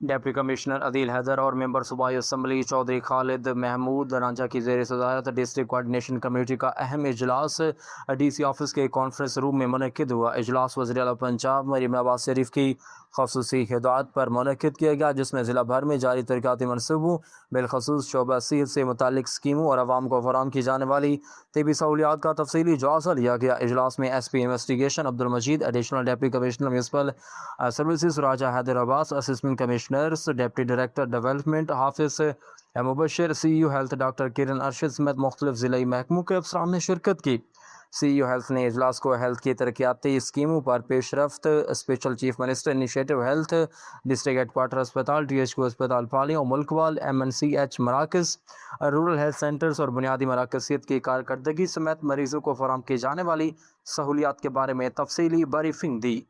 Deputy commissioner عدیل حیدر اور ممبر صوبائی assembly Chaudhry خالد محمود رانجھا کی زیر صدارت ڈسٹرکٹ کوارڈینیشن کمیٹی کا اہم اجلاس ڈی سی آفس کے کانفرنس روم میں منعقد ہوا۔ اجلاس وزیر اعلیٰ پنجاب مریم نواز شریف کی خصوصی ہدایت پر منعقد کیا گیا، جس میں ضلع بھر میں جاری ترقیاتی منصوبوں، بالخصوص شعبہ صحت سے متعلق اسکیموں اور عوام کو فراہم کی جانے والی طبی سہولیات کا تفصیلی جائزہ لیا گیا۔ اجلاس میں S P investigation Abdul Majeed, additional deputy commissioner municipal services Raja Haider Abbas, assistant commissioners, deputy director development Hafiz Mubashir, سی ای او ہیلتھ ڈاکٹر کرن ارشد سمیت مختلف ضلعی محکموں کے افسران نے شرکت کی۔ سی ای او ہیلتھ نے اجلاس کو ہیلتھ کی ترقیاتی اسکیموں پر پیش رفت، special chief minister initiative health, district headquarter اسپتال، ٹی ایچ کیو اسپتال پالیوں، Malakwal, M N C H مراکز، رورل ہیلتھ سینٹرز اور بنیادی مراکز صحت کی کارکردگی سمیت مریضوں کو فراہم کی جانے والی سہولیات کے بارے میں تفصیلی بریفنگ دی۔